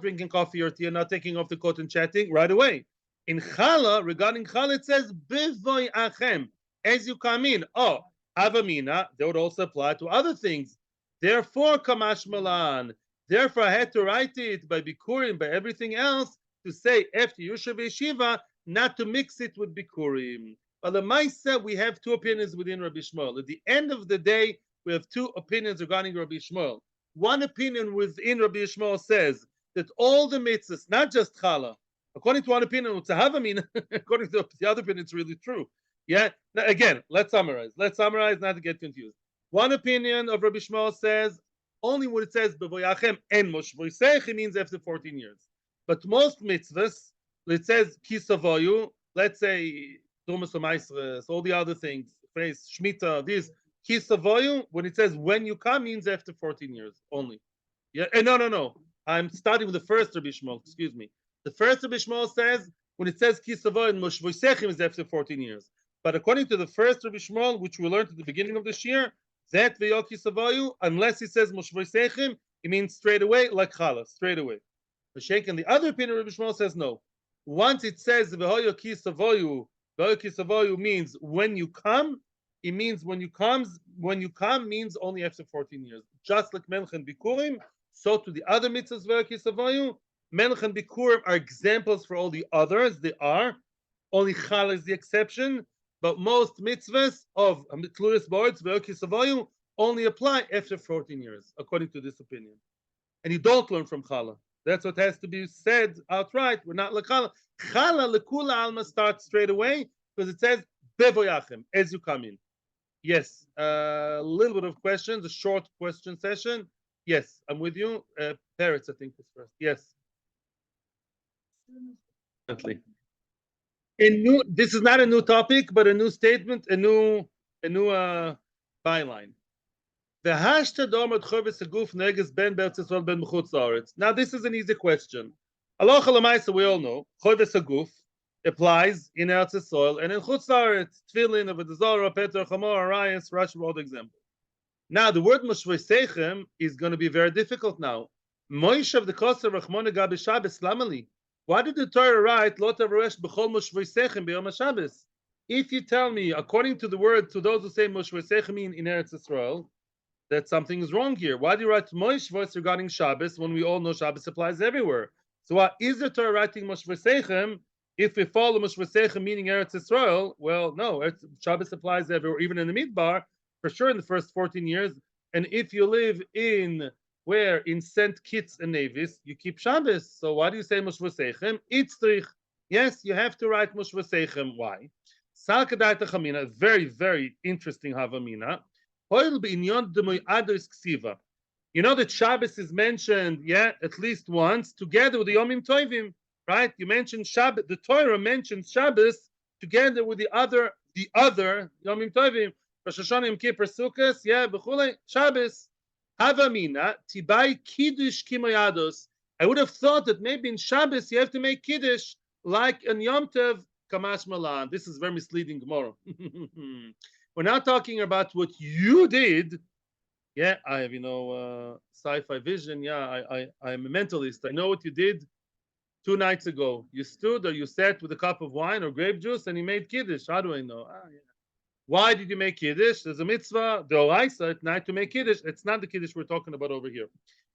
drinking coffee or tea, not taking off the coat and chatting, right away. In Chala, regarding Chala, it says, Bivoy achem, as you come in. Oh, Avamina, that would also apply to other things. Therefore, Kamash Malan, therefore I had to write it by Bikurim, by everything else, to say after Yerusha v'Yeshiva, not to mix it with Bikurim. But the Maisa, we have two opinions within Rabbi Shmuel. At the end of the day, we have two opinions regarding Rabbi Shmuel. One opinion within Rabbi Shmuel says that all the mitzvahs, not just Chala, according to one opinion, according to the other opinion, it's really true. Yeah. Now, again, let's summarize. Let's summarize, not to get confused. One opinion of Rabbi Shmuel says only when it says bevoyachem and moshvoisech, it means after 14 years. But most mitzvahs, it says kisavoyu, let's say Tumas Maisres, all the other things, phrase Shemitah, this kisavoyu, when it says when you come, means after 14 years only. Yeah, no. I'm starting with the first Rabbi Shmuel, excuse me. The first Rabbi Shmuel says when it says kisavoyu and moshvoisechim is after 14 years. But according to the first Rabbi Shmuel, which we learned at the beginning of this year, that ve'yoki savayu, unless he says moshvoisechim, it means straight away, like challah, straight away. And the other opinion of Rabbi Shmuel says no. Once it says ve'yoki savayu means when you come, it means when you come means only after 14 years. Just like Melech and Bikurim, so to the other mitzvahs ve'yoki savayu, Melech and Bikurim are examples for all the others. They are. Only Chala is the exception. But most mitzvahs of Tluris boards, Ve'oki Savoyu, only apply after 14 years, according to this opinion. And you don't learn from Chala. That's what has to be said outright. We're not like Chala. Chala, Lekula Alma starts straight away because it says, Bevoyachem, as you come in. Yes, a little bit of questions, a short question session. Yes, I'm with you. Parrots, I think, is first. Yes. Definitely. This is not a new topic, but a new statement, a new byline. Now, this is an easy question. Halacha l'maisa, we all know, choves haguf applies in Eretz Yisrael and in Chutz La'aretz, tefillin, avodah zarah, peter, chamor, arayos, Rashi, all the examples. Now, the word moshvei is going to be very difficult now. Moish of the koser rachmona gabi Shabbos lamali. Why did the Torah write lo tavaresh b'chol moshvei b'yom Shabbos? If you tell me, according to the word, to those who say moshvei mean in Eretz Yisrael, that something is wrong here. Why do you write Moish voice regarding Shabbos when we all know Shabbos applies everywhere? So why is the Torah writing Mosh V'Seichem if we follow Mosh V'Seichem meaning Eretz Yisrael? Well, no, Shabbos applies everywhere, even in the Midbar, for sure in the first 14 years. And if you live in St. Kitts and Nevis, you keep Shabbos. So why do you say Mosh V'Seichem? Itzrich. Yes, you have to write Mosh V'Seichem. Why? Salkadai Techamina, very, very interesting Havamina. You know that Shabbos is mentioned, at least once, together with the Yomim Tovim, right? You mentioned Shabbos. The Torah mentions Shabbos together with the other Yomim Tovim. Rosh Hashanah, Yom Kippur, Sukkot, b'chulei, Shabbos. Havamina tibai kiddush kimoyados. I would have thought that maybe in Shabbos you have to make kiddush like in Yom Tov Kamash Malan. This is very misleading Gemara. We're not talking about what you did. I have, sci-fi vision. I'm a mentalist. I know what you did 2 nights ago. You stood or you sat with a cup of wine or grape juice and you made Kiddush. How do I know? Why did you make Kiddush? There's a mitzvah, the Oraisa, at night to make Kiddush. It's not the Kiddush we're talking about over here.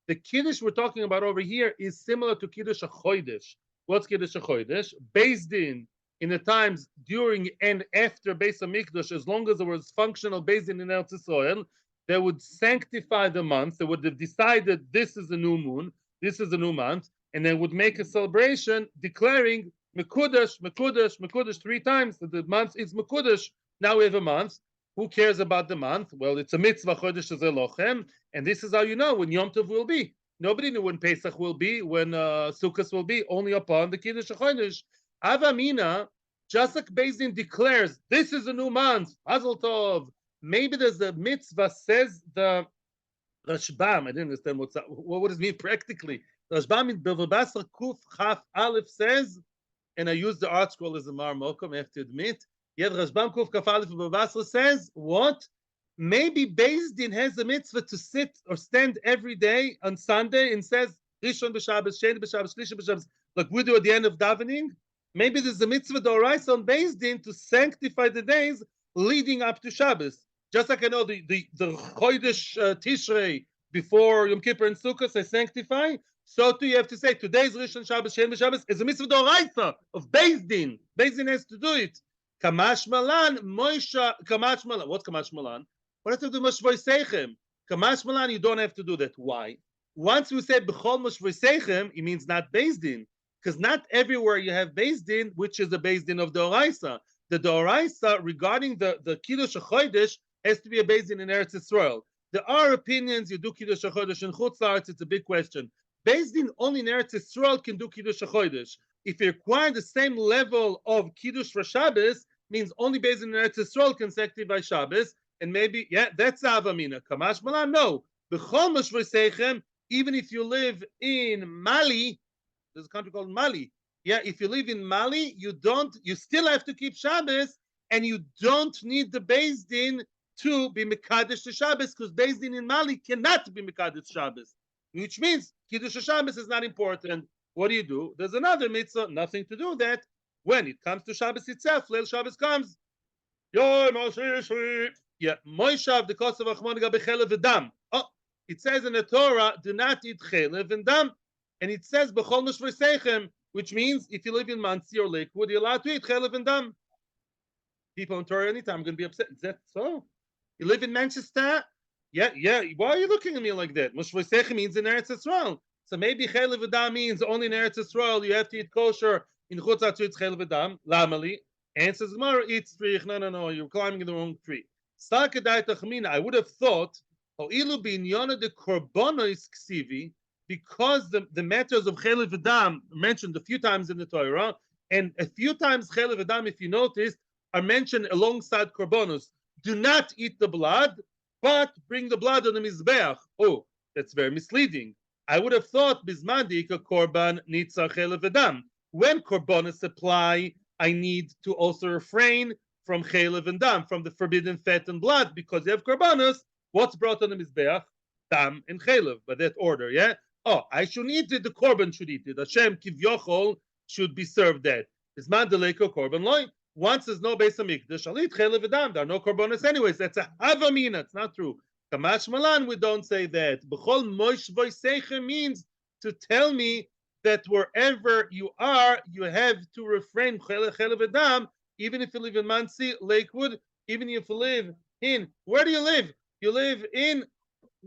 The Kiddush we're talking about over here is similar to Kiddush HaChodesh. What's Kiddush HaChodesh? Based in the times during and after Beis HaMikdash, as long as there was functional Beis Din in Eretz Yisrael, they would sanctify the month. They would have decided this is a new moon, this is a new month, and they would make a celebration declaring Mekudesh, Mekudesh, Mekudesh 3 times. That the month is Mekudesh. Now we have a month. Who cares about the month? Well, it's a mitzvah, Chodesh Hazeh Lochem, and this is how you know when Yom Tov will be. Nobody knew when Pesach will be, when Sukkot will be, only upon the Kiddush HaChodesh. Avamina, just like Beis Din declares, this is a new month, Mazel Tov. Maybe there's a mitzvah, says the Rashbam. I didn't understand what does it mean practically. The Rashbam in Bavabasra Kuf Chaf Aleph says, and I use the art scroll as a Mar Mokum, I have to admit. Yet Rashbam Kuf Chaf Aleph Bavabasra says, what? Maybe Beis Din has a mitzvah to sit or stand every day on Sunday and says, Rishon b'Shabbos, Sheni b'Shabbos, Shlishi b'Shabbos, like we do at the end of davening. Maybe there's a mitzvah d'oraisa on Beis Din to sanctify the days leading up to Shabbos. Just like I know the Chodesh Tishrei before Yom Kippur and Sukkot they sanctify, so too you have to say today's Rishon Shabbos, Shen B'Shabbos is a mitzvah d'oraisa of Beis Din. Beis Din has to do it. Kamash Malan, Moisha, Kamash Malan. What's Kamash Malan? What has to do with Moshvei Seichem? Kamash Malan, you don't have to do that. Why? Once we say B'chol Moshvei Seichem, it means not Beis Din. Because not everywhere you have Beis Din, which is the Beis Din of the Oraisa. The Oraisa regarding the Kiddush HaChodesh has to be a Beis Din in Eretz Yisrael. There are opinions, you do Kiddush HaChodesh in Chutz La'aretz, it's a big question. Beis Din only in Eretz Yisrael can do Kiddush HaChodesh. If you require the same level of Kiddush for Shabbos, means only Beis Din in Eretz Yisrael can sanctify Shabbos, and maybe, that's Avamina. Kamash Malan, no. B'chol Moshvei Seichem, even if you live in Mali, there's a country called Mali. If you live in Mali, you still have to keep Shabbos, and you don't need the Beis Din to be Mekadesh to Shabbos, because Beis Din in Mali cannot be Mekadesh Shabbos, which means Kiddush Shabbos is not important. What do? There's another mitzvah, nothing to do with that. When it comes to Shabbos itself, Leil Shabbos comes. Moshav the kosav achmon gabe chelev v'dam. It says in the Torah, do not eat chelev and dam. And it says, B'chol Moshvei Seichem, which means if you live in Monsey or Lakewood, you're allowed to eat chelev and dam. People in Torah anytime are going to be upset. Is that so? You live in Manchester? Yeah. Why are you looking at me like that? Moshvei Seichem means in Eretz Yisrael. So maybe chelev and dam means only in Eretz Yisrael you have to eat kosher. In Chutz La'aretz it's chelev and dam. Lamali. Answers Gemara, eats trich. No, you're climbing the wrong tree. Sakadai Tachmina, I would have thought, Ho'ilu b'inyana de korbanos ksivi, because the matters of chelev v'dam mentioned a few times in the Torah, And a few times chelev adam, if you noticed, are mentioned alongside korbanos. Do not eat the blood, but bring the blood on the mizbeach. Oh, that's very misleading. I would have thought bismadi korban nitzar chelev adam. When korbanos apply, I need to also refrain from chelev and dam, from the forbidden fat and blood, because you have korbanos. What's brought on the mizbeach? Dam and chelev, by that order. Yeah. Oh, I shouldn't eat it. The korban should eat it. Hashem kivyochol should be served that. Bisman deleko korban loy. Once there's no Beis Hamikdash, I'll eat chelev v'dam. There are no korbanos anyways. That's a havamina. It's not true. Kamash malan, we don't say that. B'chol moish voiseichem means to tell me that wherever you are, you have to refrain chelev v'dam. Even if you live in Monsey, Lakewood, even if you live in, where do you live? You live in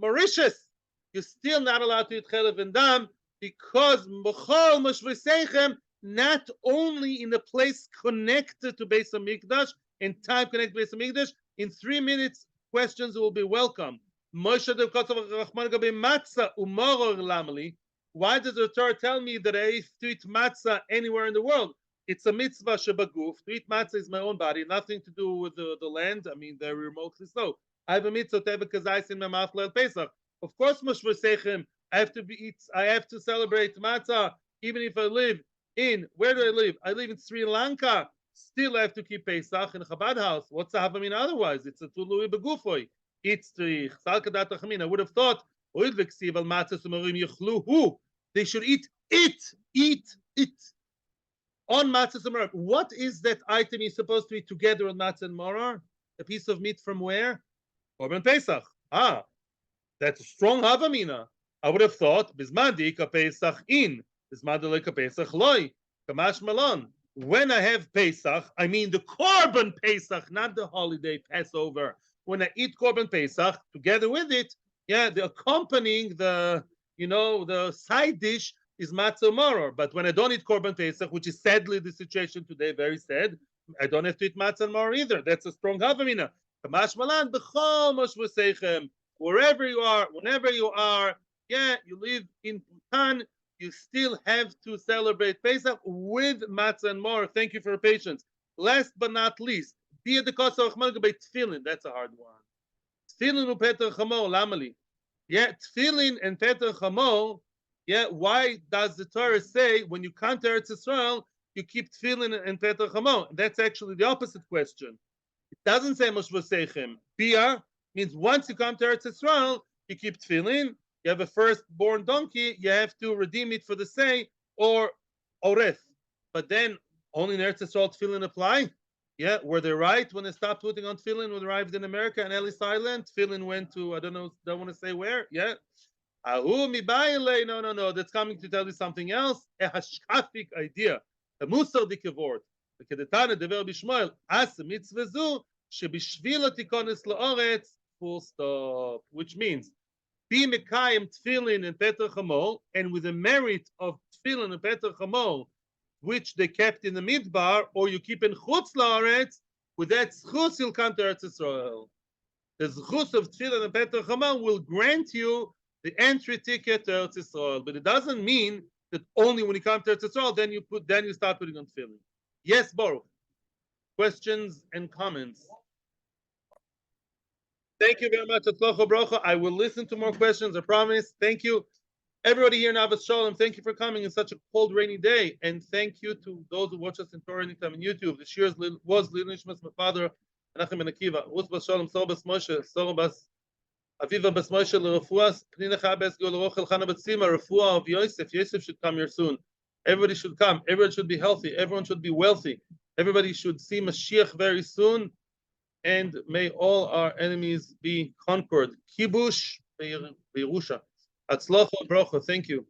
Mauritius. You're still not allowed to eat chelev and dam because b'chol moish voiseichem, not only in a place connected to Beis Hamikdash and time connected to Beis Hamikdash. In 3 minutes, questions will be welcome. Why does the Torah tell me that I have to eat matzah anywhere in the world? It's a mitzvah shebaguf. To eat matzah is my own body, nothing to do with the land. I mean, they're remotely so. I have a mitzvah to have a kazais in my mouth leil Pesach. Of course, I have to celebrate matzah, even if I live in, where do I live? I live in Sri Lanka. Still, I have to keep Pesach in a Chabad house. What's the Havamina otherwise? It's a Tului Begufoi. It's the Chalkadat Achmin. I would have thought, they should eat it. On matzah and maror. What is that item you're supposed to eat together on matzah and maror? A piece of meat from where? Korban Pesach. Ah, that's a strong Havamina. I would have thought, Bismadi ka Pesach in. When I have Pesach, I mean the Korban Pesach, not the holiday Passover. When I eat Korban Pesach, together with it, yeah, the accompanying the side dish is matzah maror. But when I don't eat Korban Pesach, which is sadly the situation today, very sad, I don't have to eat matzah maror either. That's a strong havamina. Wherever you are, whenever you are, yeah, you live in Bhutan, you still have to celebrate Pesach with matzah and more. Thank you for your patience. Last but not least, be at the cost of tefillin. That's a hard one. Tefillin u'peter chamo lamali. Yeah, tefillin and peter chamo. Yeah, why does the Torah say when you come to Eretz Yisrael you keep tefillin and peter chamo? That's actually the opposite question. It doesn't say mosh v'seichem. Bia means once you come to Eretz Yisrael you keep tefillin. You have a firstborn donkey, you have to redeem it for the say or oreth. But then only in Eretz Yisrael tefillin apply. Yeah, were they right when they stopped putting on tefillin when they arrived in America and Ellis Island? Tefillin went to, I don't want to say where. Yeah. No. That's coming to tell you something else. A hashkafic idea. A musar dikevort. Kedetane dever bishmoel. As mitzvah zu shebishvila tikonis la'oretz. Full stop. Which means be mekayim tefillin and peter chamol, and with the merit of tefillin and peter chamol, which they kept in the midbar, or you keep in chutz la'aretz, with that zchus you'll come to Eretz Yisrael. The zchus of tefillin and peter chamol will grant you the entry ticket to Eretz Yisrael, but it doesn't mean that only when you come to Eretz Yisrael then you start putting on tefillin. Yes, Baruch. Questions and comments. Thank you very much, Atzlocha Brocha. I will listen to more questions, I promise. Thank you. Everybody here in Avos Shalom, thank you for coming in such a cold, rainy day. And thank you to those who watch us in Torah anytime on YouTube. The Shiur was Lilishmas, my father, Menachem Ben Akiva. Uzbas Shalom, Sorbas Moshe, Sorbas Aviva Bas Moshe, L'Refuas, Pnina Chabes, Gol Rochel Chana Batzima, Refuah of Yosef. Yosef should come here soon. Everybody should come. Everyone should be healthy. Everyone should be wealthy. Everybody should see Mashiach very soon. And may all our enemies be conquered. Kibush Beirusha. Atzlocha Brocha. Thank you.